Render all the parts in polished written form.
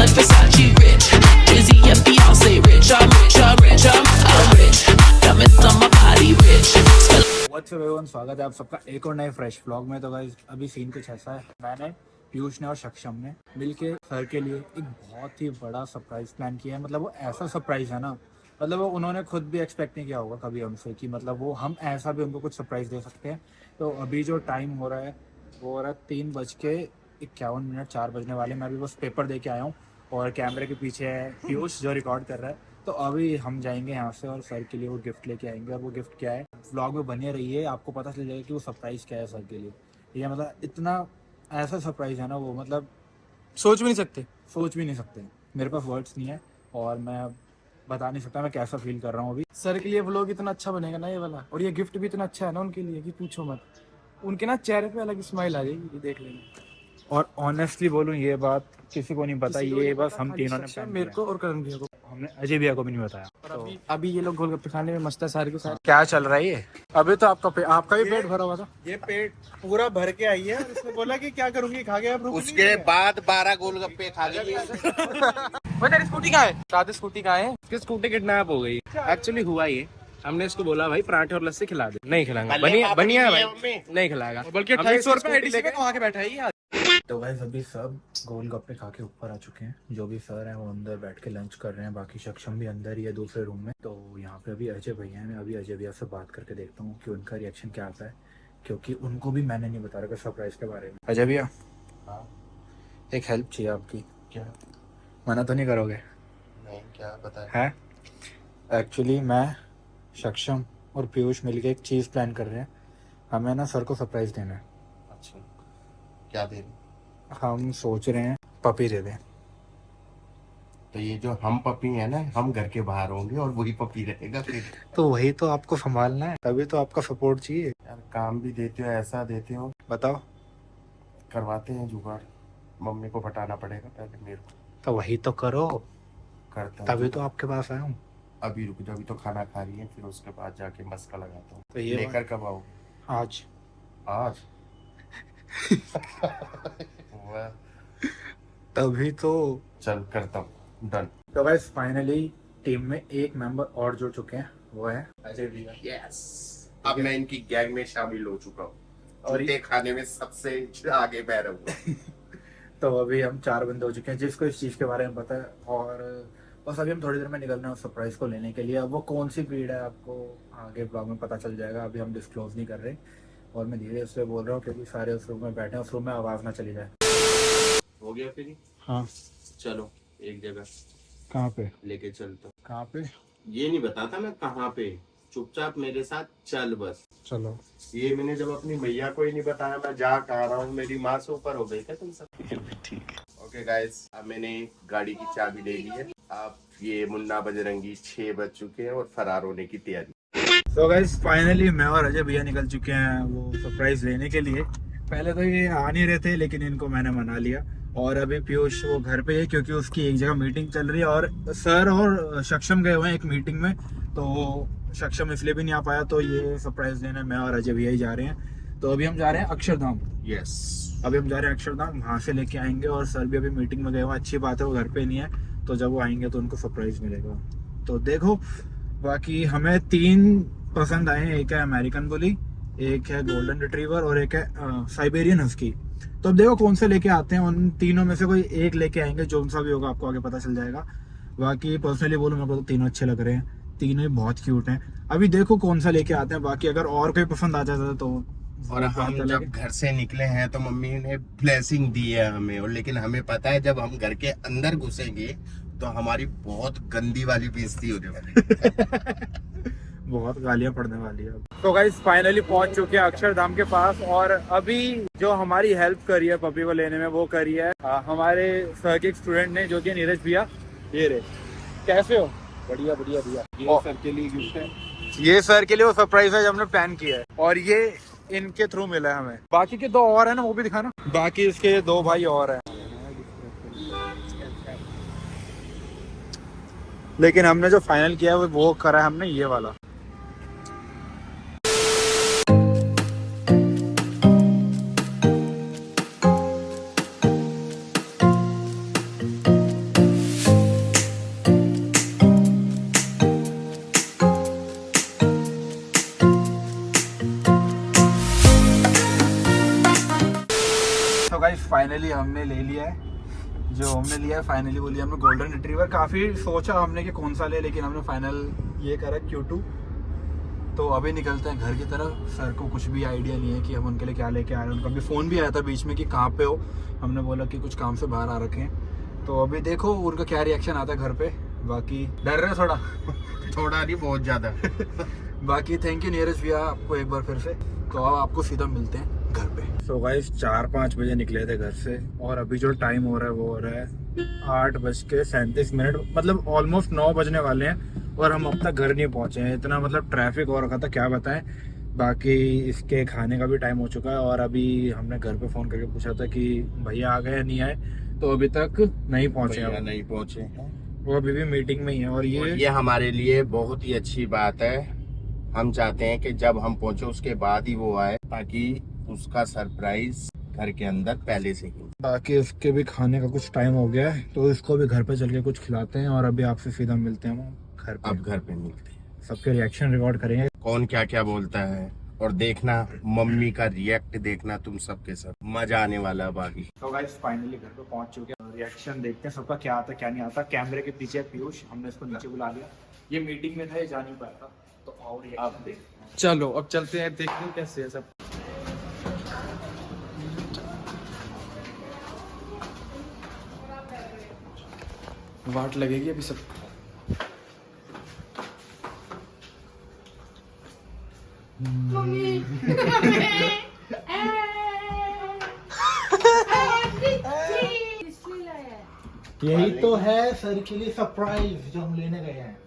like Versace rich. Jay-Z and Beyonce rich. I'm rich. Diamonds on my body rich. What's up everyone, स्वागत है आप सबका एक और नए फ्रेश व्लॉग में। तो गाइस अभी सीन कुछ ऐसा है, मैंने पीयूष ने और सक्षम ने मिलके सर के लिए एक बहुत ही बड़ा सरप्राइज प्लान किया है। मतलब वो ऐसा सरप्राइज है ना, मतलब वो उन्होंने खुद भी एक्सपेक्ट नहीं किया होगा कभी हमसे कि मतलब वो हम ऐसा भी उनको कुछ सरप्राइज दे सकते हैं। तो अभी जो टाइम हो रहा है वो हो रहा है 3:51, 4 बजने वाले। मैं अभी बस पेपर दे के आया हूँ और कैमरे के पीछे है पीयूष जो रिकॉर्ड कर रहा है। तो अभी हम जाएंगे यहाँ से और सर के लिए वो गिफ्ट लेके आएंगे। और वो गिफ्ट क्या है, व्लॉग में बने रहिए, आपको पता चल जाएगा कि वो सरप्राइज़ क्या है सर के लिए। ये मतलब इतना ऐसा सरप्राइज़ है ना वो, मतलब सोच भी नहीं सकते। मेरे पास वर्ड्स नहीं है और मैं बता नहीं सकता मैं कैसा फील कर रहा हूँ अभी। सर के लिए व्लॉग इतना अच्छा बनेगा ना ये वाला, और ये गिफ्ट भी इतना अच्छा है ना उनके लिए कि पूछो मत। उनके ना चेहरे पे अलग स्माइल आ जाएगी, ये देख लेंगे। और ऑनेस्टली बोलूँ ये बात किसी को नहीं पता, ये बस हम तीनों ने प्लान मेरे किया। को और करण भैया को। हमने अजय भैया को भी नहीं बताया। और अभी ये लोग गोलगप्पे खाने में मस्त है सारे के सारे। क्या चल रहा है ये? अभी तो आपका भी पेट भरा हुआ था। ये पेट पूरा भर के आई है, इसने बोला कि क्या करूंगी, खा गया अब उसके बाद 12 गोलगप्पे खा लिए। वो तेरी स्कूटी कहाँ है? साथ स्कूटी कहाँ है? इसकी स्कूटी किडनैप हो गई। एक्चुअली हुआ ये, हमने इसको बोला भाई पराठे और लस्सी खिला दे, नहीं खिलाएंगा। बनिया भाई नहीं खिलाएगा, बल्कि 2800 रुपए एडीसी में कमा के बैठा है ये। तो गाइस अभी सब गोलगप्पे खा के ऊपर आ चुके हैं। जो भी सर हैं वो अंदर बैठ के लंच कर रहे हैं, बाकी सक्षम भी अंदर ही है दूसरे रूम में। तो यहाँ पे अभी अजय भैया हैं, मैं अभी अजय भैया से बात करके देखता हूँ कि उनका रिएक्शन क्या आता है, क्योंकि उनको भी मैंने नहीं बता रखा सरप्राइज के बारे में। अजय भैया, एक हेल्प चाहिए आपकी। क्या? मना तो नहीं करोगे? नहीं, क्या बताए है एक्चुअली मैं, सक्षम और पीयूष मिलके एक चीज़ प्लान कर रहे हैं। हमें ना सर को सरप्राइज देना है। अच्छा, क्या दे रहे? हम सोच रहे हैं पपी दे दें। तो ये जो हम पपी है ना, हम घर के बाहर होंगे और वही पपी रहेगा फिर। तो वही तो आपको संभालना है, तभी तो आपका सपोर्ट चाहिए। यार काम भी देते हो, ऐसा देते हो। बताओ। करवाते हैं जुगाड़, मम्मी को पटाना पड़ेगा पहले मेरे को। तो वही तो करो, करता हूँ तभी तो जुगाड़। आपके पास आया हूँ। अभी रुक जाओ, अभी तो खाना खा रही है, फिर उसके बाद जाके मस्का लगाता हूँ। तो ये लेकर कब आओ? आज। आज? वाह, तभी तो। चल करता हूँ, डन। तो गाइस फाइनली टीम में एक मेंबर और जुड़ चुके हैं, वो है अजय भैया। यस, अब मैं इनकी गैंग में शामिल हो चुका हूँ और और ये खाने में सबसे आगे मैं रहूंगा। तो अभी हम 4 बंदे हो चुके हैं जिसको इस चीज़ के बारे में पता है। और बस अभी हम थोड़ी देर में निकल रहे हैं उस सरप्राइज को लेने के लिए। अब वो कौन सी ब्रीड है आपको आगे ब्लॉग में पता चल जाएगा, अभी हम डिस्क्लोज नहीं कर रहे। और मैं धीरे इसलिए बोल रहा हूँ क्योंकि सारे उस रूम में बैठे हैं, उस रूम में आवाज़ ना चली जाए। हो गया फिर? हाँ। चलो एक जगह कहाँ पे? लेके चलता हूँ। कहाँ पे? ये नहीं बताता मैं कहाँ पे, चुपचाप मेरे साथ चल बस। चलो। ये मैंने जब अपनी मैया को ही नहीं बताया मैं जा कहाँ रहा हूँ, मेरी माँ से ऊपर हो गई क्या तुम सब? ठीक है। ओके गाइस, अब मैंने गाड़ी की चाबी ले ली है। अब ये मुन्ना बजरंगी 6 बज चुके हैं और फरार होने की तैयारी। तो गाइस फाइनली मैं और अजय भैया निकल चुके हैं वो सरप्राइज लेने के लिए। पहले तो ये आ नहीं रहे थे लेकिन इनको मैंने मना लिया। और अभी पीयूष वो घर पे है क्योंकि उसकी एक जगह मीटिंग चल रही है और सर और सक्षम गए हुए हैं एक मीटिंग में, तो सक्षम इसलिए भी नहीं आ पाया। तो ये सरप्राइज लेने मैं और अजय भैया ही जा रहे हैं। तो अभी हम जा रहे हैं अक्षरधाम। यस, अभी हम जा रहे हैं अक्षरधाम, वहाँ से लेके आएंगे। और सर भी अभी मीटिंग में गए हुए हैं, अच्छी बात है वो घर पे नहीं है, तो जब वो आएंगे तो उनको सरप्राइज मिलेगा। तो देखो, बाकी हमें 3 पसंद आए हैं, एक है अमेरिकन बुली, एक है गोल्डन रिट्रीवर और एक है साइबेरियन हस्की। तो अब देखो कौन से लेके आते हैं, उन तीनों में से कोई एक लेके आएंगे, जो सा भी होगा आपको आगे पता चल जाएगा। बाकी पर्सनली बोलूँ मेरे को तो तीनों अच्छे लग रहे हैं, तीनों ही बहुत क्यूट हैं। अभी देखो कौन सा लेके आते हैं, बाकी अगर और कोई पसंद आ जाता है तो। और हम जब घर से निकले हैं तो मम्मी ने ब्लेसिंग दी है हमें, और लेकिन हमें पता है जब हम घर के अंदर घुसेंगे तो हमारी बहुत गंदी वाली बेइज्जती होने वाली। बहुत गालियां पड़ने वाली है। तो गाइस फाइनली पहुंच चुके हैं अक्षरधाम के पास। और अभी जो हमारी हेल्प करी है पपी को लेने में वो करी है हमारे सर के स्टूडेंट ने, जो कि नीरज भैया। ये रे, कैसे हो? बढ़िया बढ़िया भैया, ये सर के लिए गिफ्ट है। ये सर के लिए वो सरप्राइज है जो हमने प्लान किया है और ये इनके थ्रू मिला है हमें। बाकी के 2 और है ना, वो भी दिखाना। बाकी इसके 2 भाई और हैं, लेकिन हमने जो फाइनल किया है वो करा है हमने ये वाला। सो गाइस फाइनली हमने ले लिया है जो हमने लिया है। फाइनली वो लिया हमने गोल्डन रिट्रीवर। काफ़ी सोचा हमने कि कौन सा ले, लेकिन हमने फाइनल ये करा Q2। तो अभी निकलते हैं घर की तरफ। सर को कुछ भी आइडिया नहीं है कि हम उनके लिए क्या लेके आ रहे हैं। उनका भी फ़ोन भी आया था बीच में कि कहाँ पे हो। हमने बोला कि कुछ काम से बाहर आ रखे हैं। तो अभी देखो उनका क्या रिएक्शन आता है घर पे। बाकी डर रहे हो थोड़ा थोड़ा नहीं, बहुत ज्यादा। बाकी थैंक यू नीरज भैया आपको एक बार फिर से। तो अब आपको सीधा मिलते हैं घर पे। सो गाइस 4-5 बजे निकले थे घर से और अभी जो टाइम हो रहा है वो हो रहा है 8:37, मतलब ऑलमोस्ट 9 बजने वाले हैं और हम अब तक घर नहीं पहुंचे हैं। इतना मतलब ट्रैफिक हो रखा था क्या बताएं। बाकी इसके खाने का भी टाइम हो चुका है और अभी हमने घर पे फ़ोन करके पूछा था कि भैया आ गए या नहीं आए, तो अभी तक नहीं पहुंचे हैं। नहीं पहुंचे हैं, वो अभी भी मीटिंग में ही है। और ये हमारे लिए बहुत ही अच्छी बात है। हम चाहते हैं कि जब हम पहुंचे उसके बाद ही वो आए, ताकि उसका सरप्राइज घर के अंदर पहले से ही। बाकी उसके भी खाने का कुछ टाइम हो गया है तो इसको भी घर पे चल के कुछ खिलाते हैं और अभी आपसे सीधा मिलते हैं घर पे। अब घर पे मिलते हैं, सबके रिएक्शन रिकॉर्ड करेंगे, कौन क्या क्या बोलता है और देखना मम्मी का रिएक्ट देखना तुम सबके सब, मजा आने वाला है। बाकी तो गाइस फाइनली घर पे पहुंच चुके हैं। रिएक्शन देखते हैं सबका क्या आता क्या नहीं आता। कैमरे के पीछे है पीयूष, हमने इसको नीचे बुला लिया। ये मीटिंग में था, ये जा नहीं पाया था, तो और रिएक्शन देखते हैं। चलो अब चलते हैं, देखते हैं कैसे है सब। वाट लगेगी अभी सब। यही तो है सर के लिए सरप्राइज जो हम लेने गए हैं।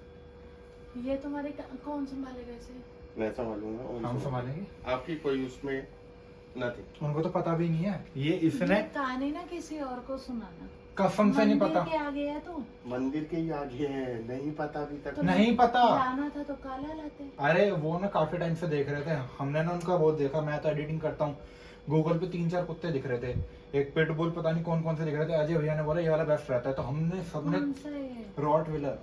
ये तुम्हारे कौन संभालेगा इसे? मैं संभालूंगा, हम संभालेंगे। आपकी कोई उसमें नहीं, उनको तो पता भी नहीं है। ये इसने ये कहानी ना किसी और को सुनाना। कसम से नहीं पता। मंदिर के आगे है तो मंदिर के ही आगे है, नहीं पता अभी तक। तो नहीं पता। जाना था तो काला लाते। अरे वो ना काफी टाइम से देख रहे थे हमने ना उनका वो देखा। मैं तो एडिटिंग करता हूँ, गूगल पे 3-4 कुत्ते दिख रहे थे, एक पिटबुल, पता नहीं कौन कौन से दिख रहे थे। अजय भैया ने बोला ये वाला बेस्ट रहता है, तो हमने सबने कौन सा है? रॉटविलर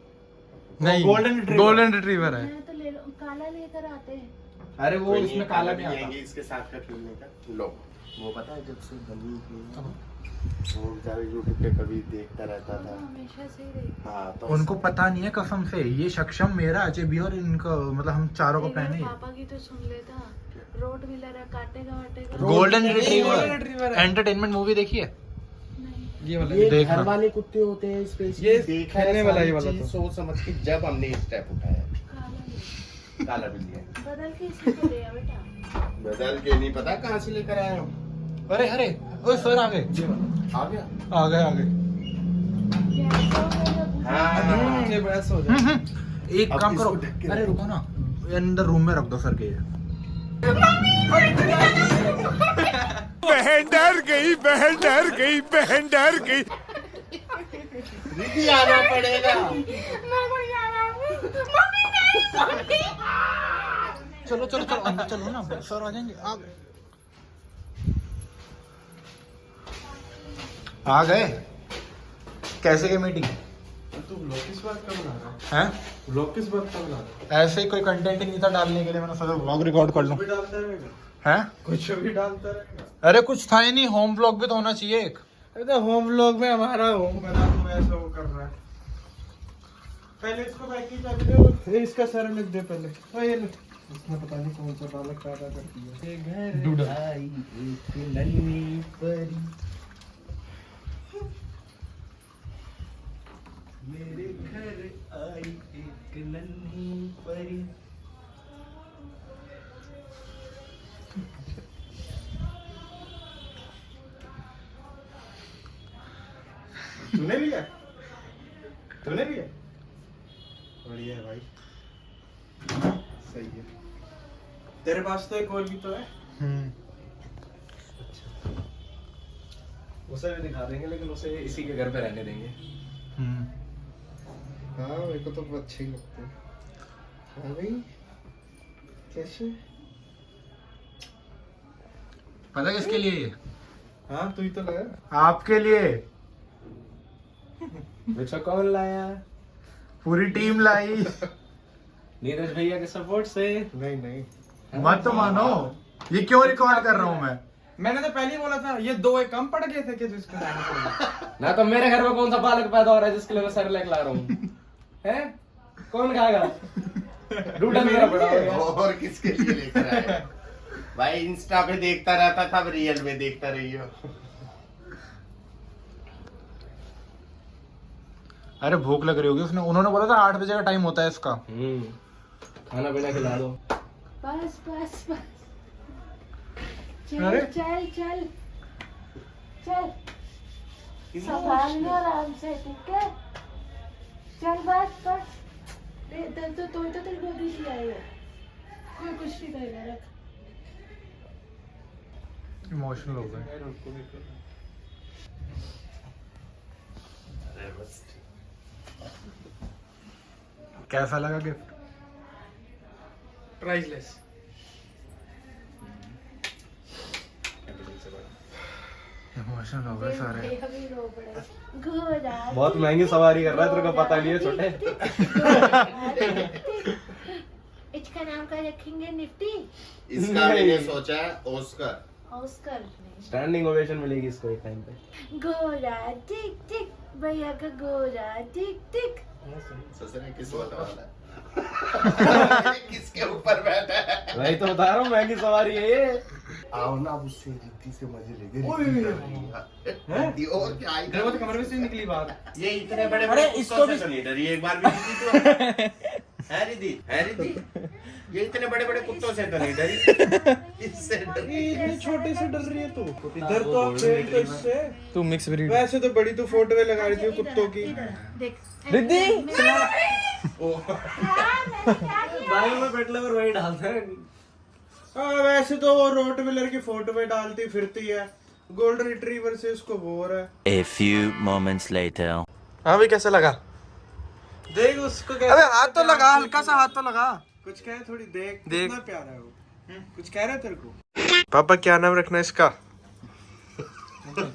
नहीं, गोल्डन रिट्रीवर है। मैं तो ले काला लेकर आते हैं। अरे वो इसमें काला नहीं आता। आएंगे इसके साथ का खेलने का। लो वो पता है जब से बनी थी वो बेचारा यूट्यूब पे कभी देखता रहता था। हमेशा से ही देखते। हाँ तो उनको पता नहीं है कसम से। ये सक्षम मेरा, अजय भी, और इनका मतलब हम चारों को एक बार प्लान है। पापा की तो सुन लेता। रोड व्हीलर है, काटेगा वाटेगा। Golden retriever retriever entertainment movie देखी है? नहीं। ये वाला ये देखना। घर वाले कुत्ते होते हैं स्पेशली। ये देखा है खेलने वाला सारी ये वाला चीज तो। सोच समझ के जब हमने स्टेप उठाया। काला ले। काला भी लिया, बदल के इसी को ले आ बेटा। बदल के नहीं पता कहाँ से लेकर आए हो। अरे अरे ओए सर आ गए। आ गया। आ गए आ गए। ये ऐसा हो गया पूछो। हाँ ये बड़ा सो जाए। एक अब काम इसको करो, ढक के अरे रखो। रुको ना, अंदर रूम में रख दो सर के। बहन डर गई, बहन डर गई, बहन डर गई। दीदी आना पड़ेगा। चलो चलो चलो अंदर चलो ना, सर आ जाएंगे। आ गए। कैसे की मीटिंग? तू ब्लॉग किस बात का बना रहा है? हैं? ब्लॉग किस बात का बना रहा है? ऐसे ही कोई कंटेंट ही नहीं था डालने के लिए, मैंने सोचा व्लॉग रिकॉर्ड कर लूं। भी डालता रहेगा, हैं? कुछ भी डालता रहेगा। अरे कुछ था ही नहीं, होम व्लॉग भी तो होना चाहिए एक। अरे तो होम व्लॉग में हमारा होम बना, तुम ऐसा वो कर रहा है। पहले इसको बैक की चाबी दे, इसका सर लिख दे पहले। तो ये ले, इसमें पता नहीं कौन सा डालक पैदा करती है। ये घर आई एक नन्ही परी, मेरे घर आई एक नन्ही परी। तूने लिया? तूने लिया? बढ़िया है भाई, सही है। तेरे पास तो एक और भी तो है। उसे भी दिखा देंगे, लेकिन उसे इसी के घर पे रहने देंगे। हाँ मेरे को तो अच्छे ही लगते हैं। हाँ भाई कैसे? पता किसके लिए ये? हाँ तू ही तो लगा। आपके लिए। रिक्शा कौन लाया? पूरी टीम लाई। नीरज भैया के सपोर्ट से। नहीं नहीं, मत मानो, ये क्यों रिकॉर्ड कर रहा हूँ मैं? मैंने तो पहले ही बोला था, ये 2 एक कम पड़ गए थे कि जिसको लाना पड़ेगा। ना तो मेरे घर में कौन सा बालक पैदा हो रहा है जिसके लिए मैं सेरेलैक ला रहा हूँ? हैं? कौन खाएगा? ढूंढा मेरा बड़ा हो गया। और किसके लिए लेकर आए? भाई इंस्टा पे देखता रहता था, रियल में देखता रही हो। अरे भूख लग रही होगी उसने, उन्होंने बोला था 8 बजे का टाइम होता है इसका। खाना पीना खिला दो। बस बस बस चल अरे? चल चल चल संभाल लो आराम से, ठीक है? चल बस बस तो तेरी गोदी से आएगा, कोई कुछ नहीं करेगा। रख इमोशनल हो गए। कैसा लगा गिफ्ट? प्राइसलेस। इमोशनल हो गए सारे। अभी रो पड़े। गोरा बहुत महंगी सवारी कर रहा है, तेरे को पता नहीं है छोटे। इसका नाम क्या रखेंगे? निफ्टी? इसका मैंने सोचा है ऑस्कर। ऑस्कर नहीं। स्टैंडिंग ओवेशन मिलेगी इसको एक टाइम पे। गोरा टिक टिक, भैया का गोरा टिक टिक। ससुर किस्मत वाला है। किसके ऊपर बैठा है? वही तो बता रहा हूँ, महंगी सवारी है ये। आओ ना, अब उससे रिद्धि से मजे लेंगे। रिद्धि और क्या आई? वो तो कमरे में से निकली बात। ये इतने बड़े बड़े इसको भी नहीं डरी एक बार भी रिद्धि तो है रिद्धि, है रिद्धि। ये इतने बड़े बड़े कुत्तों से तो नहीं डरी, इससे डरी। इतने छोटे से डर रही है तू। इधर तो आप खेल तो इससे। तू मिक्स ब्रीड। वैसे तो बड़ी तू फोटो में लगा रही थी कुत्तों की। देख रिद्धि भाई में बैठले पर वही डालते हैं। वैसे तो वो रोटविलर की फोटो में डालती फिरती है, गोल्डन रिट्रीवर से उसको वो हो रहा है। A few moments later. हाँ भाई कैसा लगा? देख उसको अबे हाथ तो लगा, हल्का सा हाथ तो लगा। कुछ कहे थोड़ी, देख देख। कितना प्यारा है वो। कुछ कह रहा है तेरे को? पापा क्या नाम रखना है इसका?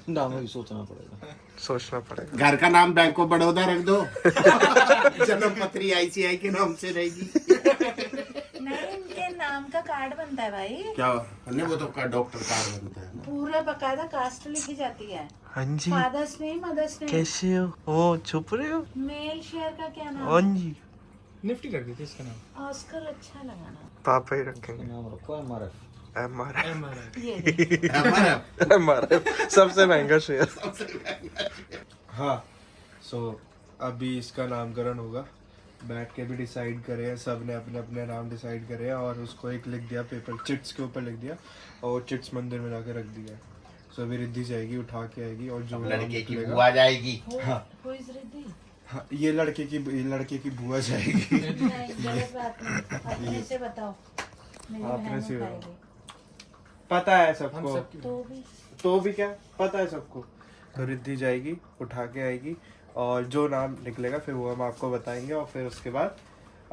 नाम भी सोचना पड़ेगा। सोचना पड़ेगा। घर का नाम बैंक ऑफ बड़ौदा रख दो। जन्म पत्री ICI के नाम से रहेगी। नहीं, इनके नाम का कार्ड बनता है भाई। क्या? नहीं, वो तो डॉक्टर कार्ड बनता है ना। पूरा बकायदा कास्ट लिखी जाती है। हाँ जी। Father's name, mother's name. कैसे हो? ओ छुप रहे हो? मेल शेयर का क्या नाम? हाँ जी। निफ्टी रख दी थी इसका नाम। ऑस्कर अच्छा लगा ना। पापा ही रखेंगे। नाम रखो MRF। ये देख। हमारे सबसे महंगा शेयर। हाँ, सो अभी इसका नामकरण होगा। बैठ के भी डिसाइड करे, सब ने अपने अपने नाम डिसाइड करे और उसको एक लिख दिया, पेपर चिट्स के ऊपर लिख दिया और चिट्स मंदिर में जाके रख दिया। सो अभी रिद्धि जाएगी, उठा के आएगी और जो लड़के की बुआ जाएगी। हाँ Who is Riddhi? हाँ, ये लड़के की बुआ जाएगी। नहीं, गलत बात नहीं। अपने से बताओ। मेरी अपने बहन से उठाएगी। पता है सबको। तो भी क्या पता है सबको। तो रिद्धि जाएगी, उठा के आएगी और जो नाम निकलेगा फिर वो हम आपको बताएंगे और फिर उसके बाद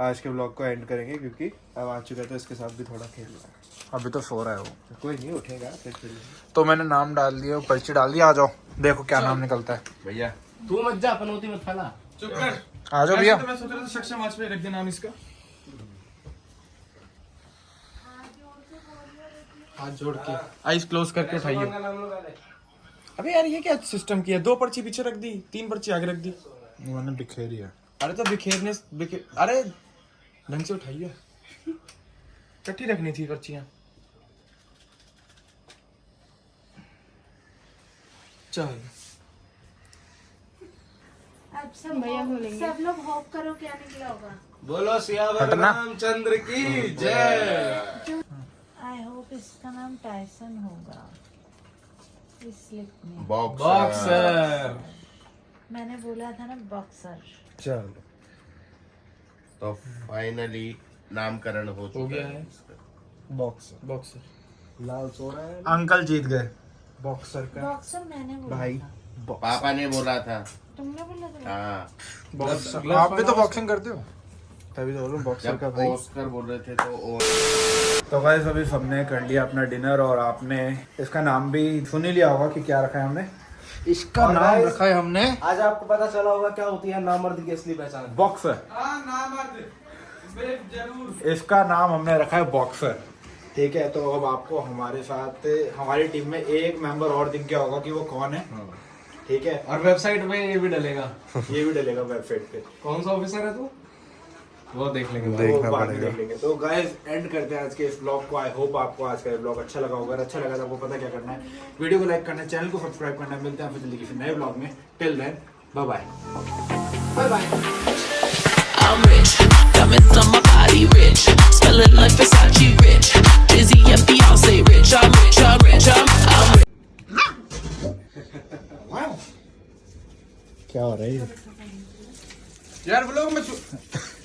आज के ब्लॉग को एंड करेंगे, क्योंकि अब आ चुका है तो इसके साथ भी थोड़ा खेलना है। अभी तो सो रहा है वो। कोई नहीं उठेगा फिर खेलेंगे। तो मैंने नाम डाल दिया, पर्ची डाल दी। आ जाओ देखो क्या नाम निकलता है। भैया तू मत जा, पनौती मत फैला। चुप कर। आ जाओ भैया। मैं सोच रहा था सक्षम आज पे रख दे नाम इसका। हाथ जोड़ के आइस क्लोज करके उठाइए। अबे यार ये क्या सिस्टम किया? 2 पर्ची पीछे रख दी, 3 पर्ची आगे रख दी। मैंने बिखेरी है। अरे तो अरे ढंग से उठाइए, इकट्ठी रखनी थी पर्चियां। चल अब सब लोग होप करो क्या निकला होगा। बोलो सियावर रामचंद्र की जय। आई होप इसका नाम टाइसन होगा इस स्लिप में। बॉक्सर। मैंने बोला था ना बॉक्सर। चल तो फाइनली नामकरण हो चुका है। बॉक्सर। लाल सो रहा है। अंकल जीत गए। बॉक्सर का बॉक्सर मैंने बोला भाई। था। पापा ने बोला था। तुमने बोला था? हाँ, बॉक्सर। आप भी तो बॉक्सिंग करते हो। तभी तो बोलूं बॉक्सर जब का भाई। ऑस्कर बोल रहे थे तो तो गाइस अभी सबने कर लिया अपना डिनर और आपने इसका नाम भी सुन ही लिया होगा कि क्या रखा है हमने। इसका नाम रखा है हमने, आज आपको पता चला होगा क्या होती है नामर्द की असली पहचान। बॉक्सर। हाँ नाम जरूर। इसका नाम हमने रखा है बॉक्सर। ठीक है, तो अब आपको हमारे साथ हमारी टीम में एक मेंबर और दिख गया होगा कि वो कौन है। ठीक है, और वेबसाइट में ये भी डलेगा। ये भी डलेगा वेबसाइट पे। कौन सा ऑफिसर है तू? वो देख लेंगे। देखना वो बाद में पड़ेगा। देख लेंगे। तो गाइस एंड करते हैं आज के इस ब्लॉग को। आई होप आपको आज का ये ब्लॉग अच्छा लगा होगा। अगर अच्छा लगा तो आपको पता क्या करना है, वीडियो को लाइक करना है, चैनल को सब्सक्राइब करना है। मिलते हैं फिर जल्दी किसी नए ब्लॉग में। Till then bye bye. I'm rich, diamonds on my body rich, smelling like Versace rich, Jay-Z and Beyonce rich, I'm rich, I'm rich, I'm rich. क्या हो रहा है? यार ब्लॉग में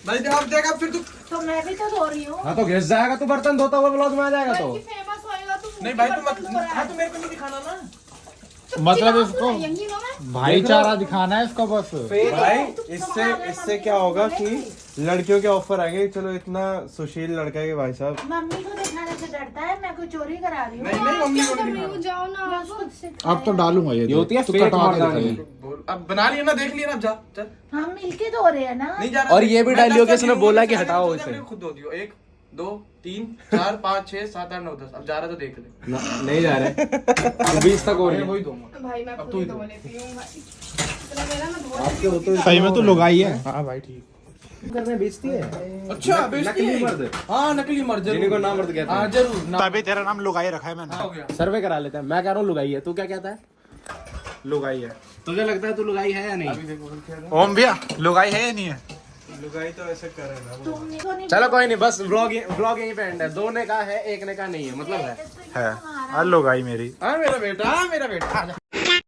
भाई आप देखा फिर तू। तो मैं भी तो धो रही हूँ। हाँ तो घिस जाएगा तू, बर्तन धोता हुआ ब्लॉग में आ जाएगा तो। फेमस होएगा तू। नहीं भाई तू मत। हाँ तो मेरे को नहीं दिखाना ना। मतलब इसको भाईचारा दिखाना है इसको बस। भाई इससे क्या होगा कि लड़कियों के ऑफर आएंगे। चलो इतना सुशील लड़का है भाई साहब। मम्मी को दिखाने से डरता है, मैं कोई चोरी करा रही हूँ। नहीं नहीं मम्मी को नहीं दिखाना। जाओ ना खुद से। अब तो डालूंगा ये होती है तू फेक कटवा के मर्दानी। दिखा। अब बना लिया ना, देख लिया ना, अब जा चल। हम मिलके धो रहे हैं ना। नहीं जा रहा। और ये भी मैं डालियो कि 10 इसने बोला कि मैंने हटाओ सोचा इसे। मैंने खुद धो दियो। 1 2 3 4 5 6 7 8 9 10। अब जा रहा तो देख ले। नहीं जा रहे 20 तक हो रही मैं है। वही दूंगा भाई मैं अब खुद तू ही ही धो धो। लेती हूँ भाई। इतना मेरा ना धो। सही में तो लुगाई है। हाँ भाई ठीक। करने बेचती है। अच्छा बेचती नकली है। मर्द। हाँ नकली मर्द जरूर। जिनको ना मर्द कहते हाँ हैं। जरूर ना। तभी तेरा नाम लुगाई रखा है मैंने। हो गया। सर्वे करा लेते हैं। मैं कह रहा हूँ लुगाई है, तू क्या कहता है? लुगाई है। तुझे लगता है तू लुगाई है या नहीं? अभी देखो क्या है। ओम भैया लुगाई है या नहीं है? लुगाई तो ऐसे करे ना वो। तुमने को नहीं। चलो कोई नहीं, बस व्लॉग यहीं पे एंड है। 2 ने कहा है, 1 ने कहा नहीं है, मतलब है। है लुगाई मेरी। हाँ मेरा बेटा, हाँ मेरा बेटा।